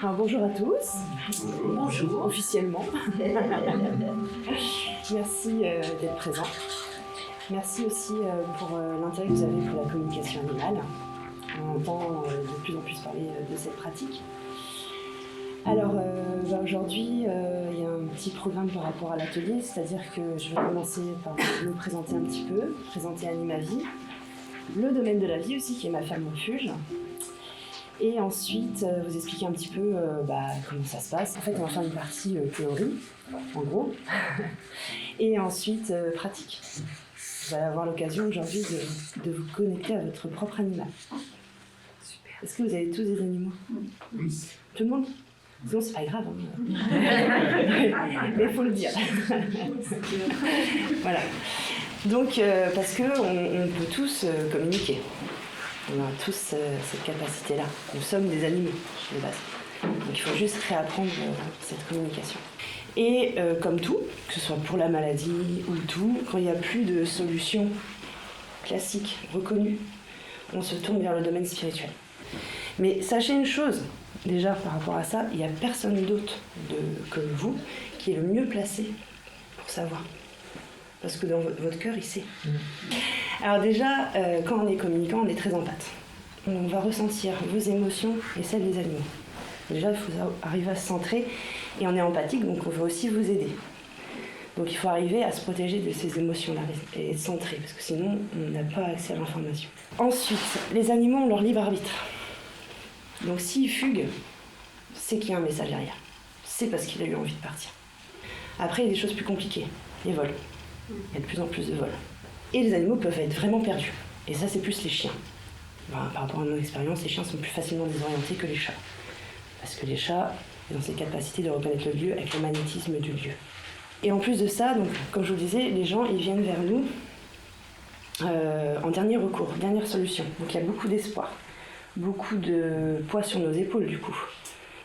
Alors, bonjour à tous. Bonjour. Officiellement. Merci d'être présents. Merci aussi pour l'intérêt que vous avez pour la communication animale. On entend de plus en plus parler de cette pratique. Alors aujourd'hui, il y a un petit programme par rapport à l'atelier, c'est-à-dire que je vais commencer par me présenter un petit peu, présenter Animavie, le domaine de la vie aussi qui est ma ferme refuge. Et ensuite, vous expliquer un petit peu comment ça se passe. En fait, on va faire une partie théorie, en gros, et ensuite pratique. Vous allez avoir l'occasion aujourd'hui de vous connecter à votre propre animal. Super. Est-ce que vous avez tous des animaux? Oui. Tout le monde? Sinon, c'est pas grave. Hein. Mais il faut le dire. Voilà. Donc, parce qu'on peut tous communiquer. On a tous cette capacité-là. Nous sommes des animaux, de base. Donc il faut juste réapprendre cette communication. Et comme tout, que ce soit pour la maladie ou tout, quand il n'y a plus de solution classique, reconnue, on se tourne vers le domaine spirituel. Mais sachez une chose, déjà par rapport à ça, il n'y a personne d'autre que vous qui est le mieux placé pour savoir. Parce que dans votre cœur, il sait. Alors déjà, quand on est communicant, on est très empathe. On va ressentir vos émotions et celles des animaux. Déjà, il faut arriver à se centrer et on est empathique, donc on va aussi vous aider. Donc il faut arriver à se protéger de ces émotions-là et être centré, parce que sinon, on n'a pas accès à l'information. Ensuite, les animaux ont leur libre arbitre. Donc s'ils fuguent, c'est qu'il y a un message derrière. C'est parce qu'il a eu envie de partir. Après, il y a des choses plus compliquées. Les vols. Il y a de plus en plus de vols. Et les animaux peuvent être vraiment perdus. Et ça, c'est plus les chiens. Par rapport à mon expérience, les chiens sont plus facilement désorientés que les chats. Parce que les chats, ils ont cette capacité de reconnaître le lieu avec le magnétisme du lieu. Et en plus de ça, donc, comme je vous le disais, les gens, ils viennent vers nous en dernier recours, dernière solution. Donc il y a beaucoup d'espoir, beaucoup de poids sur nos épaules, du coup.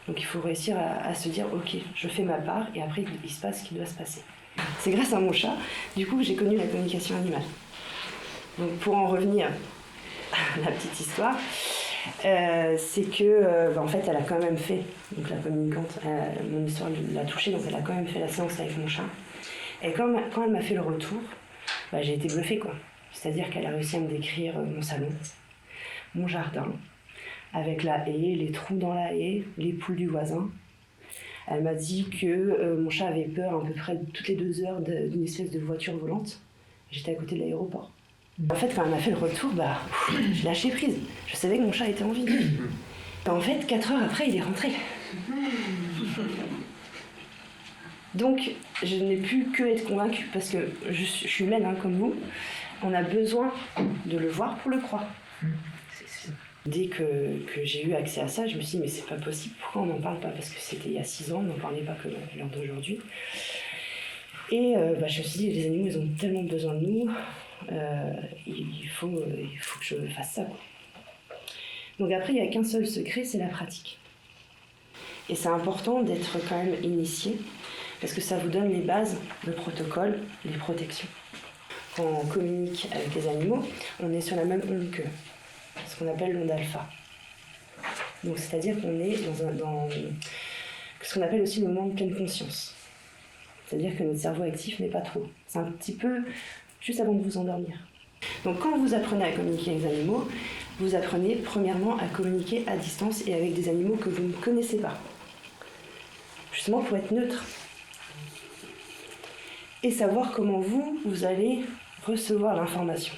Donc il faut réussir à se dire, ok, je fais ma part, et après, il se passe ce qui doit se passer. C'est grâce à mon chat, du coup, que j'ai connu la communication animale. Donc pour en revenir à la petite histoire, c'est que, en fait, elle a quand même fait, donc la communicante, mon histoire l'a touchée, donc elle a quand même fait la séance avec mon chat. Et quand elle m'a fait le retour, j'ai été bluffée, quoi. C'est-à-dire qu'elle a réussi à me décrire mon salon, mon jardin, avec la haie, les trous dans la haie, les poules du voisin. Elle m'a dit que mon chat avait peur à peu près toutes les 2 heures d'une espèce de voiture volante. J'étais à côté de l'aéroport. En fait, quand elle m'a fait le retour, je lâchais prise. Je savais que mon chat était en vie. En fait, 4 heures après, il est rentré. Donc, je n'ai pu que être convaincue, parce que je suis humaine, hein, comme vous. On a besoin de le voir pour le croire. Dès que j'ai eu accès à ça, je me suis dit, mais c'est pas possible, pourquoi on n'en parle pas? Parce que c'était il y a 6 ans, on n'en parlait pas que l'heure d'aujourd'hui. Et je me suis dit, les animaux, ils ont tellement besoin de nous, il faut que je fasse ça, quoi. Donc après, il n'y a qu'un seul secret, c'est la pratique. Et c'est important d'être quand même initié, parce que ça vous donne les bases, le protocole, les protections. Quand on communique avec les animaux, on est sur la même onde qu'eux. Ce qu'on appelle l'onde alpha. Donc c'est-à-dire qu'on est dans ce qu'on appelle aussi le moment de pleine conscience. C'est-à-dire que notre cerveau actif n'est pas trop. C'est un petit peu juste avant de vous endormir. Donc quand vous apprenez à communiquer avec les animaux, vous apprenez premièrement à communiquer à distance et avec des animaux que vous ne connaissez pas. Justement pour être neutre. Et savoir comment vous allez recevoir l'information.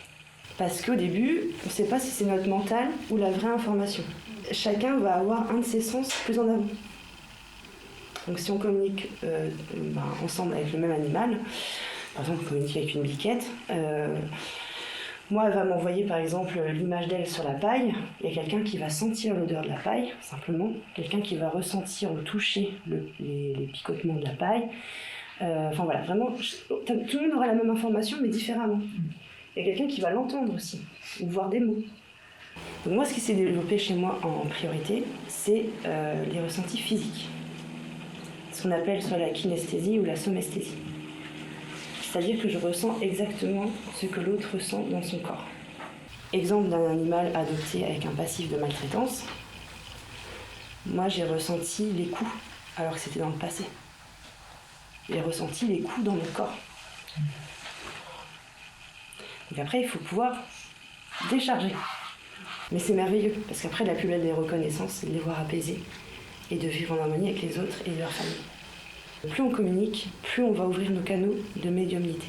Parce qu'au début, on ne sait pas si c'est notre mental ou la vraie information. Chacun va avoir un de ses sens plus en avant. Donc si on communique ensemble avec le même animal, par exemple on communique avec une biquette, moi elle va m'envoyer par exemple l'image d'elle sur la paille, il y a quelqu'un qui va sentir l'odeur de la paille, simplement, quelqu'un qui va ressentir ou toucher les picotements de la paille. Voilà, vraiment, tout le monde aura la même information mais différemment. Il y a quelqu'un qui va l'entendre aussi, ou voir des mots. Donc moi, ce qui s'est développé chez moi en priorité, c'est les ressentis physiques. Ce qu'on appelle soit la kinesthésie ou la somesthésie. C'est-à-dire que je ressens exactement ce que l'autre ressent dans son corps. Exemple d'un animal adopté avec un passif de maltraitance. Moi, j'ai ressenti les coups, alors que c'était dans le passé. J'ai ressenti les coups dans mon corps. Donc après, il faut pouvoir décharger. Mais c'est merveilleux, parce qu'après, la plus belle des reconnaissances, c'est de les voir apaisés et de vivre en harmonie avec les autres et leur famille. Plus on communique, plus on va ouvrir nos canaux de médiumnité.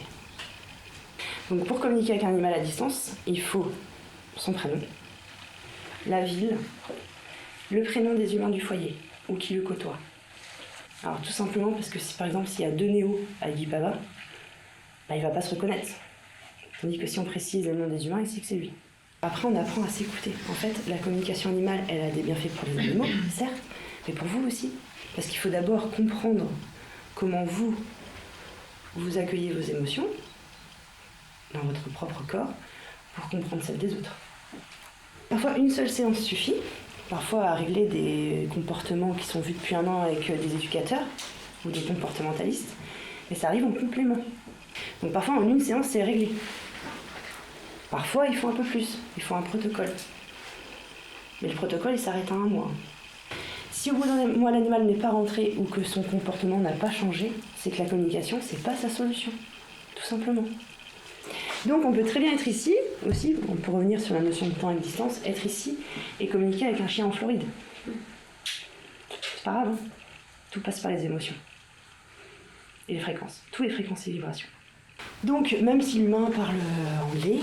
Donc pour communiquer avec un animal à distance, il faut son prénom, la ville, le prénom des humains du foyer ou qui le côtoie. Alors tout simplement parce que si par exemple s'il y a 2 néos à Guipava, il ne va pas se reconnaître. Tandis que si on précise le nom des humains, il sait que c'est lui. Après on apprend à s'écouter. En fait, la communication animale, elle a des bienfaits pour les animaux, certes, mais pour vous aussi. Parce qu'il faut d'abord comprendre comment vous accueillez vos émotions dans votre propre corps pour comprendre celles des autres. Parfois, une seule séance suffit, parfois à régler des comportements qui sont vus depuis 1 an avec des éducateurs ou des comportementalistes, mais ça arrive en complément. Donc parfois, en une séance, c'est réglé. Parfois, il faut un peu plus, il faut un protocole. Mais le protocole, il s'arrête à 1 mois. Si au bout d'1 mois, l'animal n'est pas rentré ou que son comportement n'a pas changé, c'est que la communication, c'est pas sa solution, tout simplement. Donc on peut très bien être ici, aussi, on peut revenir sur la notion de temps et de distance, être ici et communiquer avec un chien en Floride. C'est pas grave, hein. Tout passe par les émotions. Et les fréquences. Tout est fréquences et vibrations. Donc même si l'humain parle anglais,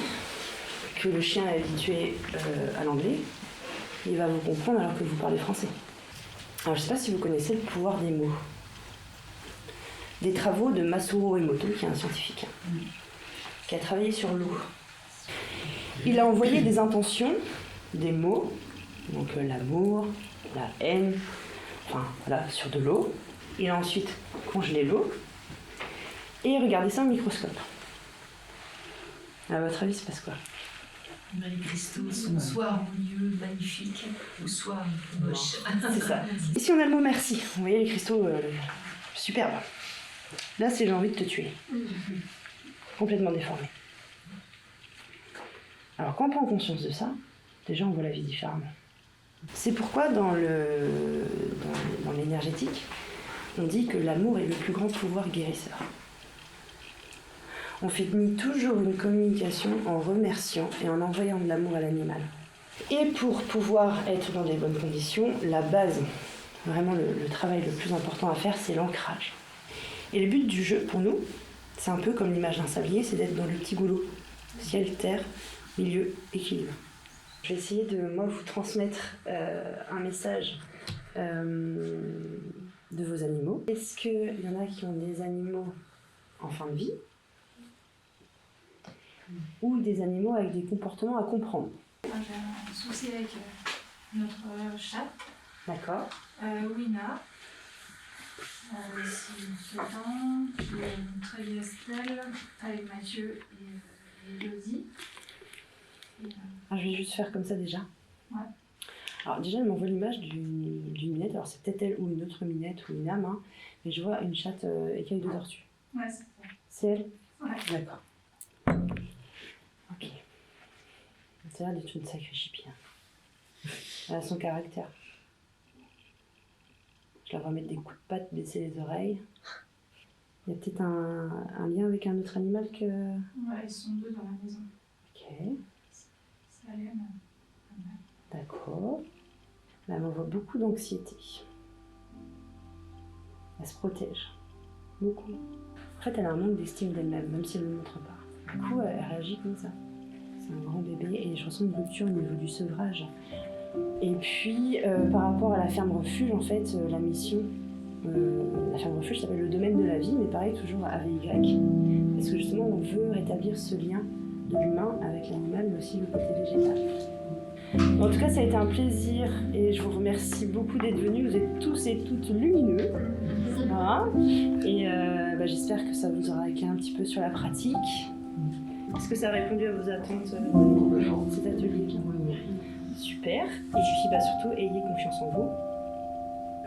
que le chien est habitué à l'anglais, il va vous comprendre alors que vous parlez français. Alors je ne sais pas si vous connaissez le pouvoir des mots. Des travaux de Masaru Emoto, qui est un scientifique, qui a travaillé sur l'eau. Il a envoyé des intentions, des mots, donc l'amour, la haine, enfin voilà, sur de l'eau. Il a ensuite congelé l'eau et regardé ça au microscope. À votre avis, c'est passe quoi? Les cristaux sont soit harmonieux, magnifiques, ou soit moches. C'est ça. Ici, on a le mot merci. Vous voyez les cristaux superbes. Là, c'est j'ai envie de te tuer. Complètement déformé. Alors, quand on prend conscience de ça, déjà, on voit la vie différemment. C'est pourquoi, dans l'énergétique, on dit que l'amour est le plus grand pouvoir guérisseur. On finit toujours une communication en remerciant et en envoyant de l'amour à l'animal. Et pour pouvoir être dans des bonnes conditions, la base, vraiment le travail le plus important à faire, c'est l'ancrage. Et le but du jeu, pour nous, c'est un peu comme l'image d'un sablier, c'est d'être dans le petit goulot. Ciel, terre, milieu, équilibre. Je vais essayer de, moi, vous transmettre un message de vos animaux. Est-ce qu'il y en a qui ont des animaux en fin de vie ? Ou des animaux avec des comportements à comprendre. J'ai un souci avec notre chat. D'accord. Wina. Ici, ce temps, qui est une très vieille Estelle, avec Mathieu et Elodie. Je vais juste faire comme ça déjà. Ouais. Alors déjà, elle m'envoie l'image d'une minette. Alors c'est peut-être elle ou une autre minette ou une âme, hein, mais je vois une chatte écaille de tortue. Ouais, c'est ça. C'est elle ? Ouais. D'accord. Ok. Ça a l'air d'être une sacrée chipie. Hein. Elle a son caractère. Je la vois mettre des coups de patte, baisser les oreilles. Il y a peut-être un lien avec un autre animal que... Ouais, ils sont 2 dans la maison. Ok. Ça l'aime. D'accord. Là, elle m'envoie beaucoup d'anxiété. Elle se protège. Beaucoup. En fait, elle a un manque d'estime d'elle-même, même si elle ne le montre pas. Du coup, elle réagit comme ça. C'est un grand bébé et je ressens une rupture au niveau du sevrage. Et puis, par rapport à la ferme refuge, en fait, la mission, la ferme refuge s'appelle le domaine de la vie, mais pareil, toujours AVY. Parce que justement, on veut rétablir ce lien de l'humain avec l'animal, mais aussi le côté végétal. En tout cas, ça a été un plaisir et je vous remercie beaucoup d'être venus. Vous êtes tous et toutes lumineux. Voilà. Et j'espère que ça vous aura éclairé un petit peu sur la pratique. Est-ce que ça a répondu à vos attentes, cet atelier? Super. Et puis surtout, ayez confiance en vous.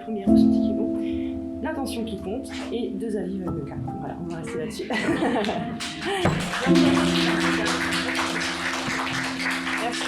Premier ressenti qui est bon, l'intention qui compte et 2 avis valent le cas. Voilà, on va rester là-dessus. Merci.